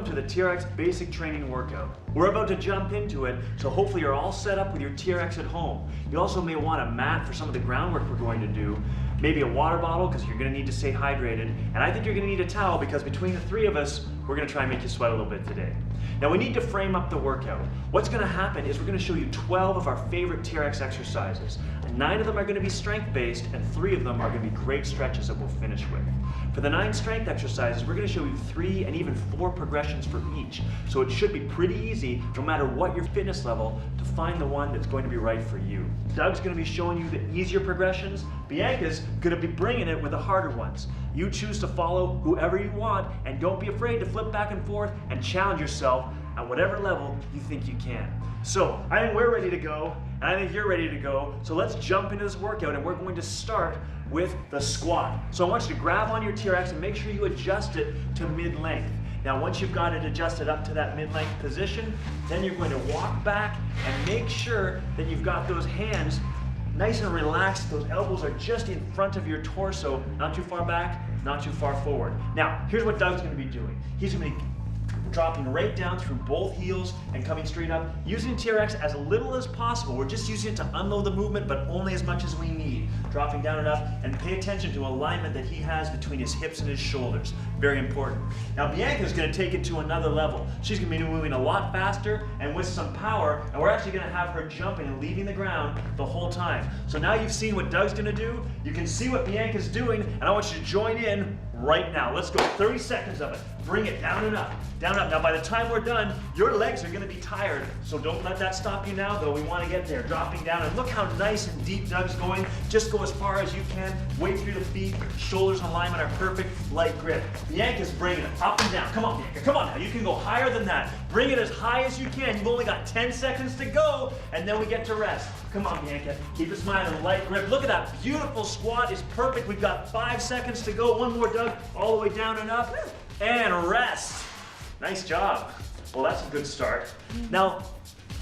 Welcome to the TRX Basic Training Workout. We're about to jump into it, so hopefully you're all set up with your TRX at home. You also may want a mat for some of the groundwork we're going to do, maybe a water bottle because you're going to need to stay hydrated, and I think you're going to need a towel because between the three of us, we're going to try and make you sweat a little bit today. Now we need to frame up the workout. What's going to happen is we're going to show you 12 of our favorite TRX exercises. 9 of them are going to be strength-based, and 3 of them are going to be great stretches that we'll finish with. For the 9 strength exercises, we're going to show you 3 and even 4 progressions for each. So it should be pretty easy, no matter what your fitness level, to find the one that's going to be right for you. Doug's going to be showing you the easier progressions. Bianca's going to be bringing it with the harder ones. You choose to follow whoever you want, and don't be afraid to flip back and forth and challenge yourself at whatever level you think you can. So I think we're ready to go, and I think you're ready to go. So let's jump into this workout, and we're going to start with the squat. So I want you to grab on your TRX and make sure you adjust it to mid-length. Now once you've got it adjusted up to that mid-length position, then you're going to walk back and make sure that you've got those hands nice and relaxed. Those elbows are just in front of your torso, not too far back, not too far forward. Now, here's what Doug's going to be doing. He's going to be dropping right down through both heels and coming straight up, using TRX as little as possible. We're just using it to unload the movement, but only as much as we need. Dropping down and up, and pay attention to alignment that he has between his hips and his shoulders. Very important. Now Bianca's going to take it to another level. She's going to be moving a lot faster and with some power, and we're actually going to have her jumping and leaving the ground the whole time. So now you've seen what Doug's going to do, you can see what Bianca's doing, and I want you to join in right now. Let's go, 30 seconds of it. Bring it down and up, down and up. Now by the time we're done, your legs are going to be tired, so don't let that stop you now, though. We want to get there, dropping down, and look how nice and deep Doug's going. Just go as far as you can, weight through the feet, shoulders in alignment are perfect, light grip. Bianca's bringing it up and down. Come on, Bianca, come on now. You can go higher than that. Bring it as high as you can. You've only got 10 seconds to go, and then we get to rest. Come on, Bianca. Keep it smiling, light grip. Look at that beautiful squat. It's perfect. We've got 5 seconds to go. One more, Doug, all the way down and up, and rest. Nice job. Well, that's a good start. Now,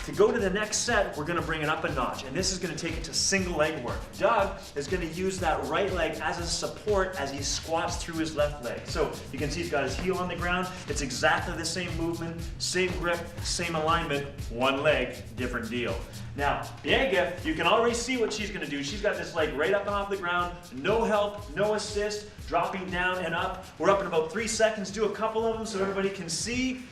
to go to the next set, we're going to bring it up a notch, and this is going to take it to single leg work. Doug is going to use that right leg as a support as he squats through his left leg. So you can see he's got his heel on the ground. It's exactly the same movement, same grip, same alignment, one leg, different deal. Now, Bianca, you can already see what she's going to do. She's got this leg right up and off the ground, no help, no assist, dropping down and up. We're up in about 3 seconds. Do a couple of them so everybody can see.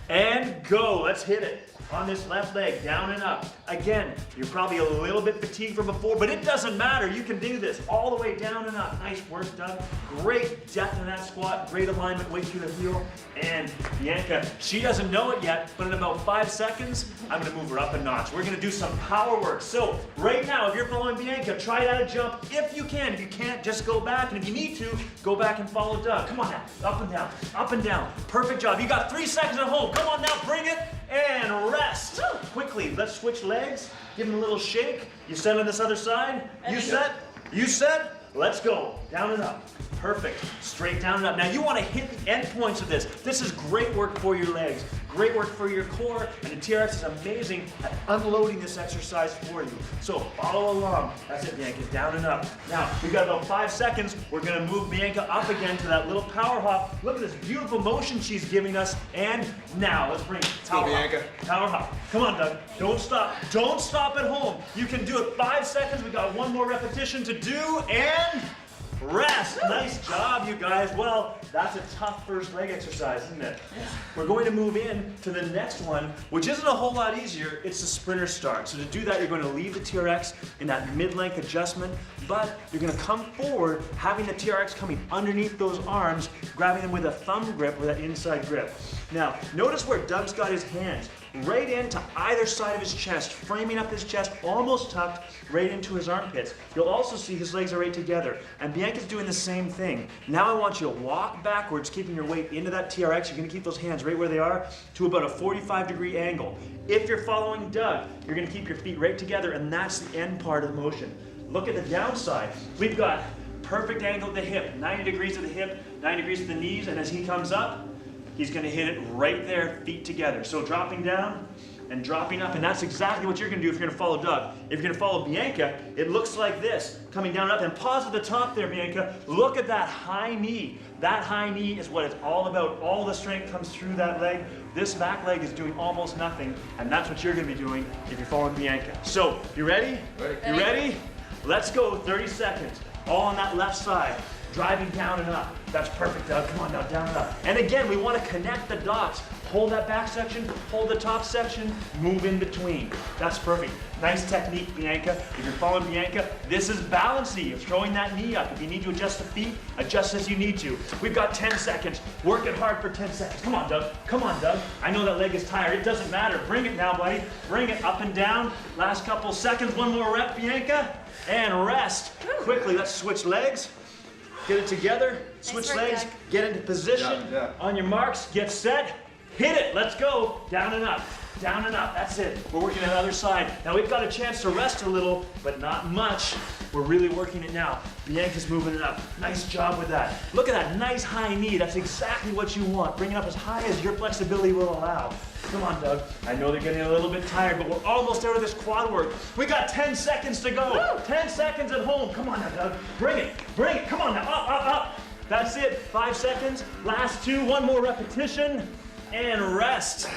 And go. Let's hit it. On this left leg, down and up. Again, you're probably a little bit fatigued from before, but it doesn't matter. You can do this all the way down and up. Nice work, Doug. Great depth in that squat, great alignment, weight through the heel. And Bianca, she doesn't know it yet, but in about 5 seconds, I'm gonna move her up a notch. We're gonna do some power work. So right now, if you're following Bianca, try that jump if you can. If you can't, just go back, and if you need to, go back and follow Doug. Come on now, up and down, up and down. Perfect job. You got 3 seconds at home. Come on now, bring it, and rest. Quickly, let's switch legs. Give him a little shake. You set on this other side. You set. You set. Let's go. Down and up. Perfect. Straight down and up. Now you want to hit the end points of this. This is great work for your legs. Great work for your core. And the TRX is amazing at unloading this exercise for you. So follow along. That's it, Bianca. Down and up. Now, we've got about 5 seconds. We're going to move Bianca up again to that little power hop. Look at this beautiful motion she's giving us. And now, let's bring it. Power hop. Power hop. Come on, Doug. Don't stop. Don't stop at home. You can do it. 5 seconds. We've got 1 more repetition to do. And rest. Nice job, you guys. Well, that's a tough first leg exercise, isn't it? We're going to move in to the next one, which isn't a whole lot easier. It's the sprinter start. So to do that, you're going to leave the TRX in that mid-length adjustment, but you're going to come forward, having the TRX coming underneath those arms, grabbing them with a thumb grip or that inside grip. Now, notice where Doug's got his hands. Right into either side of his chest, framing up his chest, almost tucked right into his armpits. You'll also see his legs are right together. And Bianca's doing the same thing. Now I want you to walk backwards, keeping your weight into that TRX. You're gonna keep those hands right where they are to about a 45-degree angle. If you're following Doug, you're gonna keep your feet right together, and that's the end part of the motion. Look at the downside. We've got perfect angle at the hip, 90 degrees at the hip, 90 degrees at the knees, and as he comes up, he's going to hit it right there, feet together. So dropping down and dropping up, and that's exactly what you're gonna do if you're gonna follow Doug. If you're gonna follow Bianca, it looks like this, coming down and up, and pause at the top there, Bianca. Look at that high knee. That high knee is what it's all about. All the strength comes through that leg. This back leg is doing almost nothing, and that's what you're gonna be doing if you're following Bianca. So, you ready? Ready. You ready? Let's go, 30 seconds. All on that left side, driving down and up. That's perfect, Doug. Come on now, down and up. And again, we want to connect the dots. Hold that back section, hold the top section, move in between. That's perfect. Nice technique, Bianca. If you're following Bianca, this is balancing. You're throwing that knee up. If you need to adjust the feet, adjust as you need to. We've got 10 seconds. Work it hard for 10 seconds. Come on, Doug. Come on, Doug. I know that leg is tired. It doesn't matter. Bring it now, buddy. Bring it up and down. Last couple seconds. One more rep, Bianca. And rest. Quickly, let's switch legs. Get it together. Switch legs. Get into position. Yeah. On your marks, get set. Hit it. Let's go. Down and up. Down and up. That's it. We're working on the other side. Now we've got a chance to rest a little, but not much. We're really working it now. Bianca's moving it up. Nice job with that. Look at that nice high knee. That's exactly what you want. Bring it up as high as your flexibility will allow. Come on, Doug. I know they're getting a little bit tired, but we're almost out of this quad work. We got 10 seconds to go. Woo! 10 seconds at home. Come on now, Doug. Bring it. Bring it. Come on now. Up, up, up. That's it. 5 seconds. Last 2. One more repetition. And rest.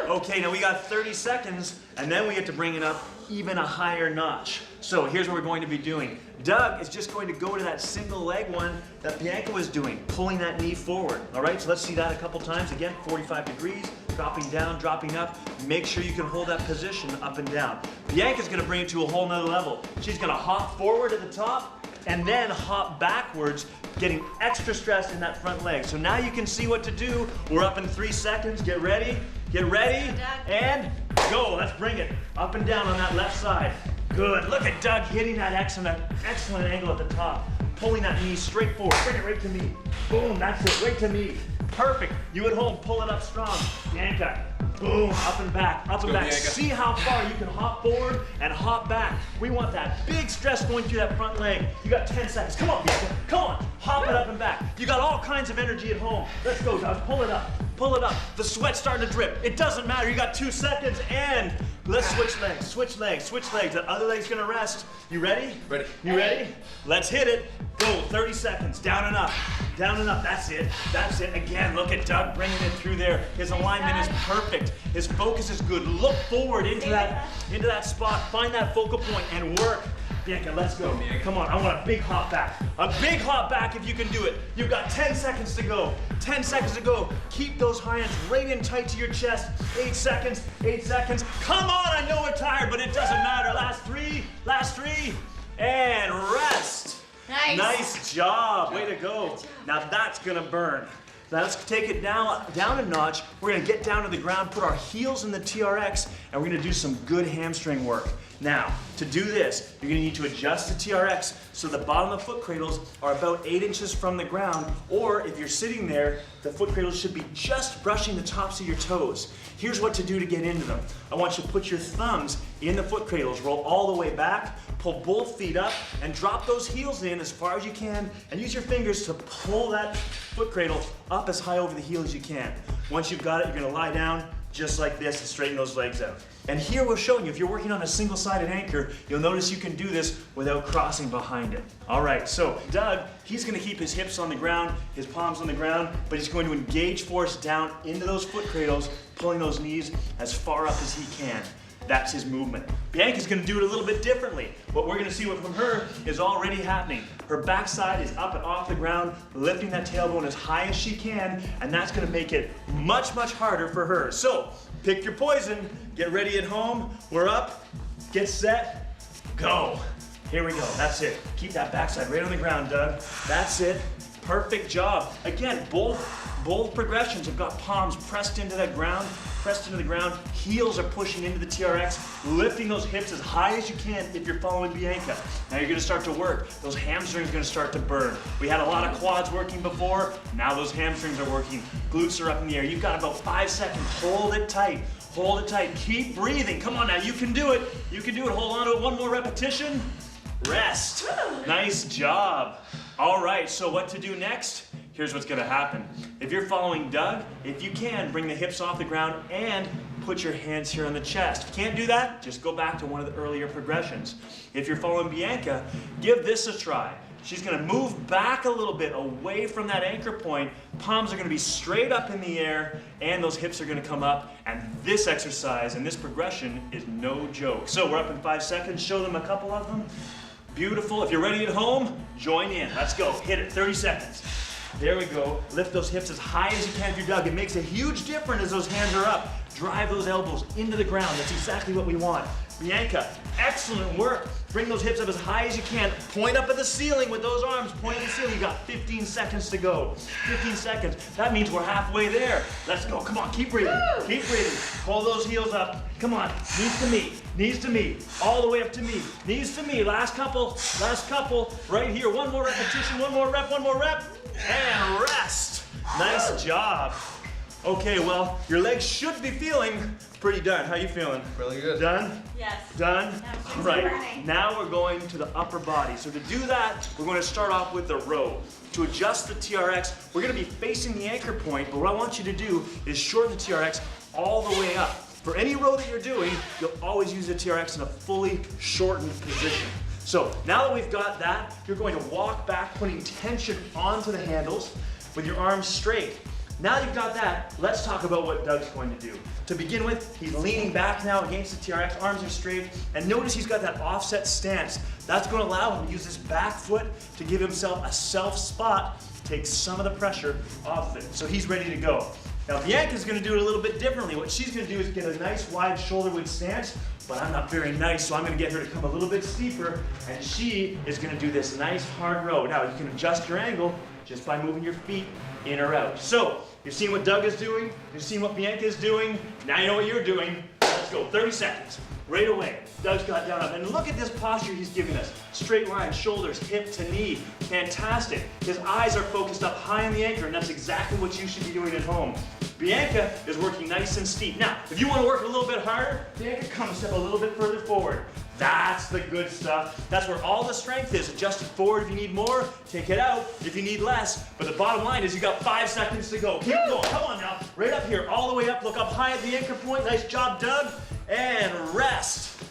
Okay, now we got 30 seconds, and then we get to bring it up even a higher notch. So here's what we're going to be doing. Doug is just going to go to that single leg one that Bianca was doing, pulling that knee forward. All right, so let's see that a couple times. Again, 45 degrees, dropping down, dropping up. Make sure you can hold that position up and down. Bianca's gonna bring it to a whole nother level. She's gonna hop forward at the top, and then hop backwards, getting extra stress in that front leg. So now you can see what to do. We're up in 3 seconds. Get ready, and go. Let's bring it up and down on that left side. Good. Look at Doug hitting that excellent angle at the top. Pulling that knee straight forward. Bring it right to me. Boom, that's it, right to me. Perfect. You at home, pull it up strong. Bianca. Boom, up and back, up and back. Bianca. See how far you can hop forward and hop back. We want that big stress going through that front leg. You got 10 seconds. Come on, Bianca. Come on. Hop it up and back. You got all kinds of energy at home. Let's go, Doug. Pull it up. Pull it up. The sweat's starting to drip. It doesn't matter. You got 2 seconds, and let's switch legs, switch legs, switch legs. That other leg's gonna rest. You ready? Ready. You ready? Let's hit it. Go, 30 seconds. Down and up. Down and up. That's it. That's it. Again, look at Doug bringing it through there. His alignment is perfect. His focus is good. Look forward into that spot. Find that focal point and work. Bianca, let's go. Come on, I want a big hop back. A big hop back if you can do it. You've got 10 seconds to go. 10 seconds to go. Keep those hands right in tight to your chest. 8 seconds, 8 seconds. Come on, I know we're tired, but it doesn't matter. Last three, and rest. Nice. Nice job. Way to go. Now that's gonna burn. Now let's take it down a notch. We're gonna get down to the ground, put our heels in the TRX, and we're gonna do some good hamstring work. Now, to do this, you're gonna need to adjust the TRX so the bottom of the foot cradles are about 8 inches from the ground, or if you're sitting there, the foot cradles should be just brushing the tops of your toes. Here's what to do to get into them. I want you to put your thumbs in the foot cradles, roll all the way back, pull both feet up, and drop those heels in as far as you can, and use your fingers to pull that foot cradle up as high over the heel as you can. Once you've got it, you're gonna lie down just like this and straighten those legs out. And here we're showing you, if you're working on a single-sided anchor, you'll notice you can do this without crossing behind it. All right, so Doug, he's gonna keep his hips on the ground, his palms on the ground, but he's going to engage force down into those foot cradles, pulling those knees as far up as he can. That's his movement. Bianca's gonna do it a little bit differently. What we're gonna see from her is already happening. Her backside is up and off the ground, lifting that tailbone as high as she can, and that's gonna make it much, much harder for her. So, pick your poison, get ready at home, we're up, get set, go. Here we go, that's it. Keep that backside right on the ground, Doug. That's it, perfect job. Again, both progressions have got palms pressed into the ground, heels are pushing into the TRX, lifting those hips as high as you can if you're following Bianca. Now you're gonna start to work. Those hamstrings are gonna start to burn. We had a lot of quads working before, now those hamstrings are working. Glutes are up in the air. You've got about 5 seconds. Hold it tight. Hold it tight. Keep breathing. Come on now, you can do it. You can do it. Hold on to it. One more repetition. Rest. Nice job. All right, so what to do next? here's what's gonna happen. If you're following Doug, if you can, bring the hips off the ground and put your hands here on the chest. If you can't do that, just go back to one of the earlier progressions. If you're following Bianca, give this a try. She's gonna move back a little bit away from that anchor point. Palms are gonna be straight up in the air and those hips are gonna come up. And this exercise and this progression is no joke. So we're up in 5 seconds. Show them a couple of them. Beautiful. If you're ready at home, join in. Let's go. Hit it. 30 seconds. There we go. Lift those hips as high as you can if you're Doug. It makes a huge difference as those hands are up. Drive those elbows into the ground. That's exactly what we want. Bianca, excellent work. Bring those hips up as high as you can. Point up at the ceiling with those arms. Point at the ceiling. You got 15 seconds to go. 15 seconds. That means we're halfway there. Let's go. Come on, keep breathing. Keep breathing. Pull those heels up. Come on. Knees to me. Knees to me. All the way up to me. Knees to me. Last couple. Last couple. Right here. One more repetition. One more rep. One more rep. And rest. Nice job. Okay, well, your legs should be feeling pretty done. How you feeling? Really good. Done? Yes. Done? All Right. Now we're going to the upper body. So to do that, we're going to start off with the row. To adjust the TRX, we're going to be facing the anchor point, but what I want you to do is shorten the TRX all the way up. For any row that you're doing, you'll always use the TRX in a fully shortened position. So now that we've got that, you're going to walk back, putting tension onto the handles with your arms straight. Now you've got that, let's talk about what Doug's going to do. To begin with, he's leaning back now against the TRX, arms are straight, and notice he's got that offset stance. That's going to allow him to use his back foot to give himself a self spot, take some of the pressure off it. So he's ready to go. Now Bianca's going to do it a little bit differently. What she's going to do is get a nice wide shoulder width stance, but I'm not very nice, so I'm going to get her to come a little bit steeper, and she is going to do this nice hard row. Now you can adjust your angle just by moving your feet in or out. So, you've seen what Doug is doing, you've seen what Bianca is doing, now you know what you're doing. Let's go, 30 seconds, right away. Doug's got down up, and look at this posture he's giving us. Straight line, shoulders, hip to knee, fantastic. His eyes are focused up high on the anchor, and that's exactly what you should be doing at home. Bianca is working nice and steep. Now, if you want to work a little bit harder, Bianca, come a step a little bit further forward. That's the good stuff. That's where all the strength is. Adjust it forward if you need more, take it out if you need less. But the bottom line is you got 5 seconds to go. Keep going, come on now. Right up here, all the way up, look up high at the anchor point. Nice job, Doug. And rest.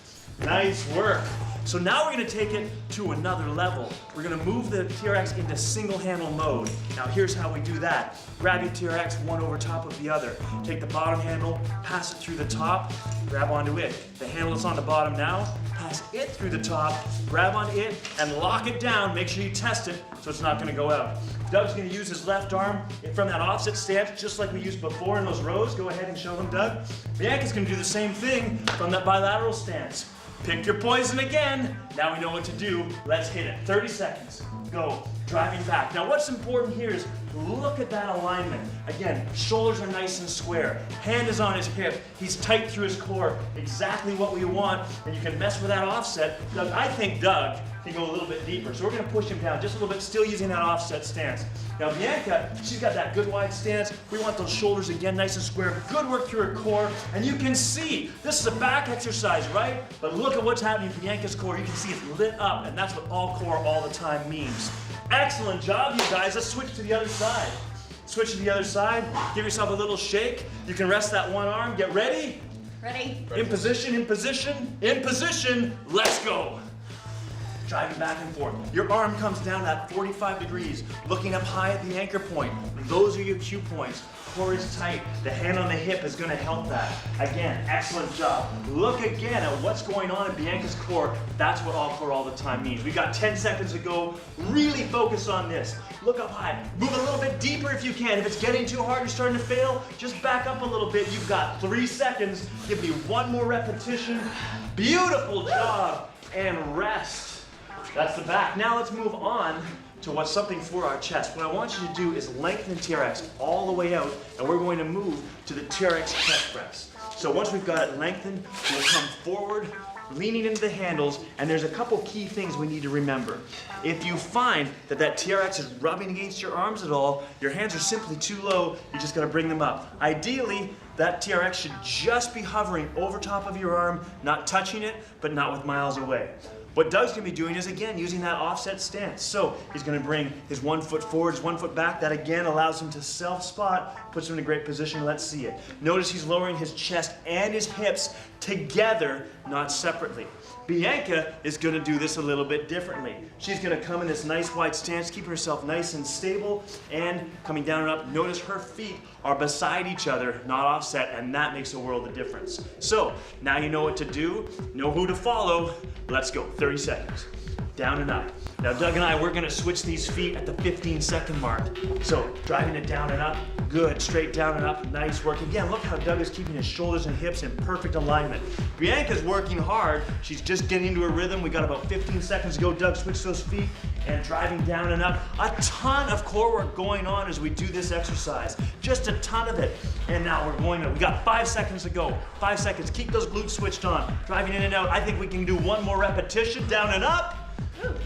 Nice work. So now we're gonna take it to another level. We're gonna move the TRX into single handle mode. Now here's how we do that. Grab your TRX one over top of the other. Take the bottom handle, pass it through the top, grab onto it. The handle that's on the bottom now, pass it through the top, grab on it, and lock it down. Make sure you test it so it's not gonna go out. Doug's gonna use his left arm from that offset stance, just like we used before in those rows. Go ahead and show them, Doug. Bianca's gonna do the same thing from that bilateral stance. Pick your poison again. Now we know what to do. Let's hit it. 30 seconds. Go. Driving back. Now what's important here is look at that alignment. Again, shoulders are nice and square. Hand is on his hip. He's tight through his core. Exactly what we want. And you can mess with that offset. Doug, I think Doug can go a little bit deeper. So we're going to push him down just a little bit, still using that offset stance. Now Bianca, she's got that good wide stance. We want those shoulders again nice and square. Good work through her core. And you can see, this is a back exercise, right? But look at what's happening in Bianca's core. You can see it's lit up, and that's what all core all the time means. Excellent job, you guys. Let's switch to the other side. Switch to the other side. Give yourself a little shake. You can rest that one arm. Get ready. Ready? In position, in position, in position. Let's go. Driving back and forth. Your arm comes down at 45 degrees, looking up high at the anchor point. Those are your cue points. Core is tight. The hand on the hip is going to help that. Again, excellent job. Look again at what's going on in Bianca's core. That's what all core all the time means. We got 10 seconds to go. Really focus on this. Look up high. Move a little bit deeper if you can. If it's getting too hard, you're starting to fail, just back up a little bit. You've got 3 seconds. Give me one more repetition. Beautiful job. And rest. That's the back. Now let's move on to what's something for our chest. What I want you to do is lengthen TRX all the way out, and we're going to move to the TRX chest press. So once we've got it lengthened, we'll come forward, leaning into the handles, and there's a couple key things we need to remember. If you find that that TRX is rubbing against your arms at all, your hands are simply too low, you just gotta bring them up. Ideally, that TRX should just be hovering over top of your arm, not touching it, but not with miles away. What Doug's gonna be doing is, again, using that offset stance. So he's gonna bring his 1 foot forward, his 1 foot back. That again allows him to self-spot, puts him in a great position. Let's see it. Notice he's lowering his chest and his hips together, not separately. Bianca is gonna do this a little bit differently. She's gonna come in this nice wide stance, keeping herself nice and stable, and coming down and up. Notice her feet are beside each other, not offset, and that makes a world of difference. So, now you know what to do, know who to follow. Let's go, 30 seconds. Down and up. Now Doug and I, we're gonna switch these feet at the 15-second mark. So driving it down and up, good, straight down and up, nice work. Again, look how Doug is keeping his shoulders and hips in perfect alignment. Bianca's working hard, she's just getting into her rhythm. We got about 15 seconds to go. Doug, switch those feet and driving down and up. A ton of core work going on as we do this exercise, just a ton of it. And now we got 5 seconds to go. 5 seconds, keep those glutes switched on. Driving in and out, I think we can do one more repetition, down and up.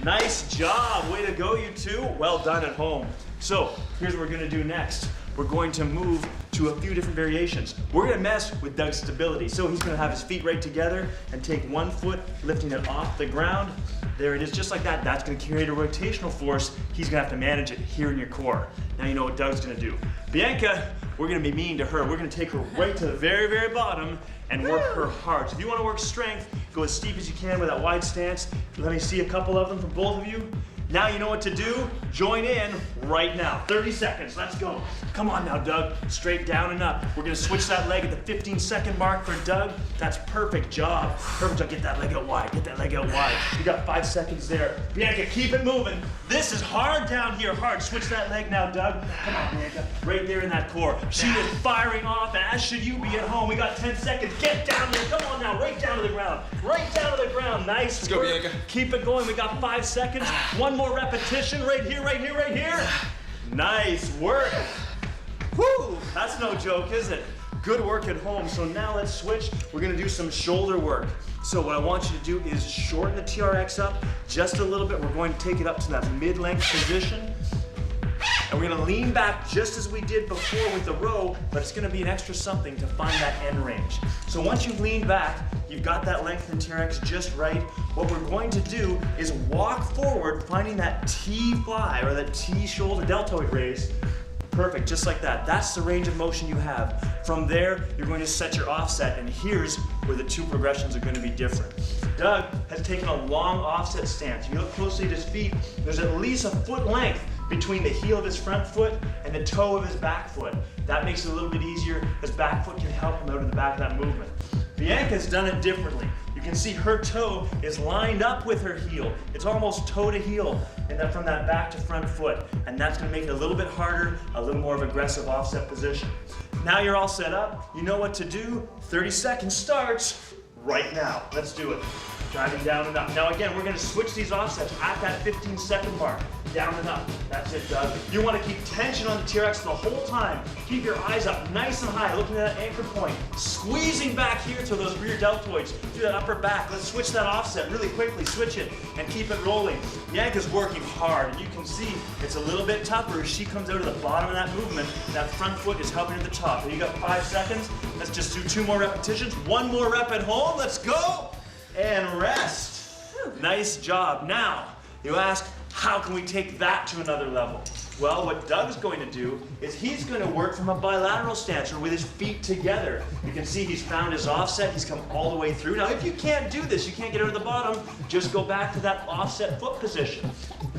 Nice job, way to go you two. Well done at home. So here's what we're gonna do next. We're going to move to a few different variations. We're gonna mess with Doug's stability. So he's gonna have his feet right together and take 1 foot, lifting it off the ground. There it is, just like that. That's gonna create a rotational force. He's gonna have to manage it here in your core. Now you know what Doug's gonna do. Bianca, we're gonna be mean to her. We're gonna take her right to the very, very bottom and work her hard. So if you wanna work strength, go as steep as you can with that wide stance. Let me see a couple of them from both of you. Now you know what to do. Join in right now. 30 seconds, let's go. Come on now, Doug. Straight down and up. We're gonna switch that leg at the 15-second mark for Doug. That's perfect job. Perfect job, get that leg out wide, get that leg out wide. You got 5 seconds there. Bianca, keep it moving. This is hard down here, hard. Switch that leg now, Doug. Come on, Bianca, right there in that core. She is firing off, as should you be at home. We got 10 seconds, get down there. Come on now, right down to the ground. Right down to the ground, nice. Let's go, Bianca. Keep it going, we got 5 seconds. One more repetition, right here, right here, right here. Nice work. Whew, that's no joke, is it? Good work at home. So now let's switch. We're gonna do some shoulder work. So what I want you to do is shorten the TRX up just a little bit. We're going to take it up to that mid-length position. And we're gonna lean back just as we did before with the row, but it's gonna be an extra something to find that end range. So once you've leaned back, you've got that length in TRX just right. What we're going to do is walk forward, finding that T fly or that T shoulder deltoid raise. Perfect, just like that. That's the range of motion you have. From there, you're going to set your offset, and here's where the two progressions are going to be different. Doug has taken a long offset stance. If you look closely at his feet, there's at least a foot length between the heel of his front foot and the toe of his back foot. That makes it a little bit easier. His back foot can help him out of the back of that movement. Bianca's done it differently. You can see her toe is lined up with her heel. It's almost toe to heel, and then from that back to front foot. And that's gonna make it a little bit harder, a little more of aggressive offset position. Now you're all set up, you know what to do. 30 seconds starts right now. Let's do it. Driving down and up. Now again, we're gonna switch these offsets at that 15-second mark. Down and up. That's it, Doug. You want to keep tension on the TRX the whole time. Keep your eyes up nice and high, looking at that anchor point. Squeezing back here to those rear deltoids, through that upper back. Let's switch that offset really quickly. Switch it and keep it rolling. Bianca's working hard, and you can see it's a little bit tougher as she comes out of the bottom of that movement. That front foot is helping at the top. So you got 5 seconds. Let's just do 2 more repetitions. 1 more rep at home. Let's go. And rest. Nice job. Now, you ask, how can we take that to another level? Well, what Doug's going to do is he's going to work from a bilateral stance or with his feet together. You can see he's found his offset. He's come all the way through. Now, if you can't do this, you can't get out of the bottom, just go back to that offset foot position.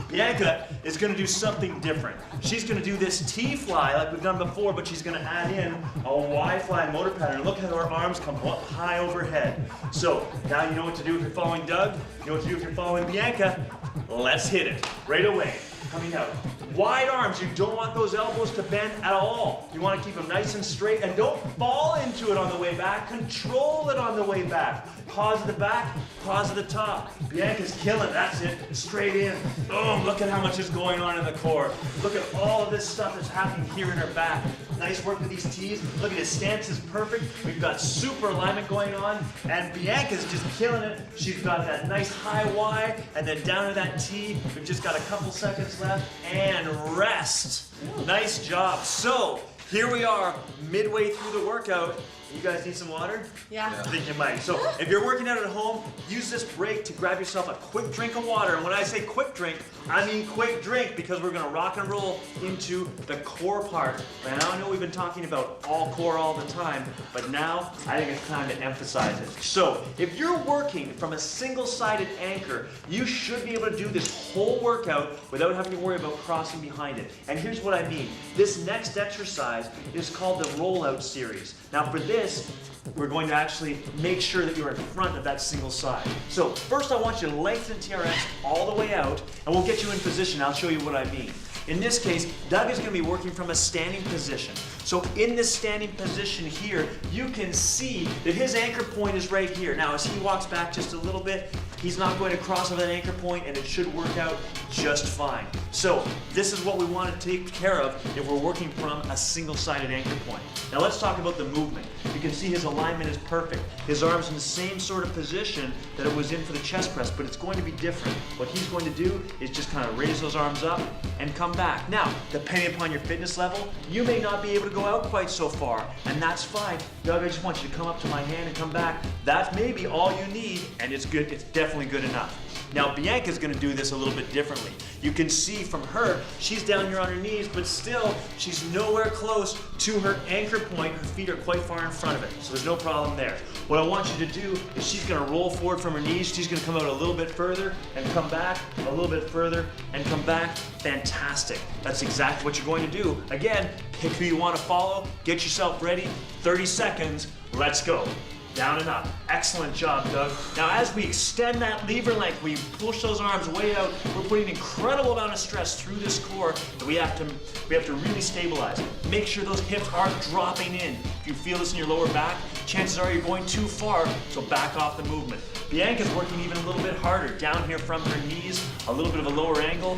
Bianca is going to do something different. She's going to do this T-fly like we've done before, but she's going to add in a Y-fly motor pattern. Look how her arms come up high overhead. So now you know what to do if you're following Doug. You know what to do if you're following Bianca. Let's hit it right away. Coming out. Wide arms, you don't want those elbows to bend at all. You want to keep them nice and straight, and don't fall into it on the way back. Control it on the way back. Pause at the back, pause at the top. Bianca's killing, that's it. Straight in. Boom, look at how much is going on in the core. Look at all of this stuff that's happening here in her back. Nice work with these T's. Look at his stance is perfect. We've got super alignment going on, and Bianca's just killing it. She's got that nice high Y, and then down to that T. We've just got a couple seconds left, and rest. Nice job. So, here we are, midway through the workout. You guys need some water? Yeah. I think you might. So if you're working out at home, use this break to grab yourself a quick drink of water. And when I say quick drink, I mean quick drink because we're gonna rock and roll into the core part. And I know we've been talking about all core all the time, but now I think it's time to emphasize it. So if you're working from a single-sided anchor, you should be able to do this whole workout without having to worry about crossing behind it. And here's what I mean. This next exercise is called the rollout series. Now for this, we're going to actually make sure that you're in front of that single side. So first I want you to lengthen TRX all the way out, and we'll get you in position. I'll show you what I mean. In this case, Doug is going to be working from a standing position. So in this standing position here, you can see that his anchor point is right here. Now as he walks back just a little bit, he's not going to cross over that anchor point, and it should work out just fine. So this is what we want to take care of if we're working from a single-sided anchor point. Now let's talk about the movement. You can see his alignment is perfect. His arm's in the same sort of position that it was in for the chest press, but it's going to be different. What he's going to do is just kind of raise those arms up and come back. Now, depending upon your fitness level, you may not be able to go out quite so far, and that's fine. Doug, I just want you to come up to my hand and come back. That's maybe all you need, and it's good. It's definitely good enough. Now, Bianca's gonna do this a little bit differently. You can see from her, she's down here on her knees, but still, she's nowhere close to her anchor point. Her feet are quite far in front of it, so there's no problem there. What I want you to do is she's gonna roll forward from her knees. She's gonna come out a little bit further and come back, a little bit further and come back. Fantastic. That's exactly what you're going to do. Again, pick who you want to follow, get yourself ready, 30 seconds, let's go. Down and up. Excellent job, Doug. Now as we extend that lever length, we push those arms way out, we're putting an incredible amount of stress through this core that we have to really stabilize. Make sure those hips aren't dropping in. If you feel this in your lower back, chances are you're going too far, so back off the movement. Bianca's working even a little bit harder, down here from her knees, a little bit of a lower angle.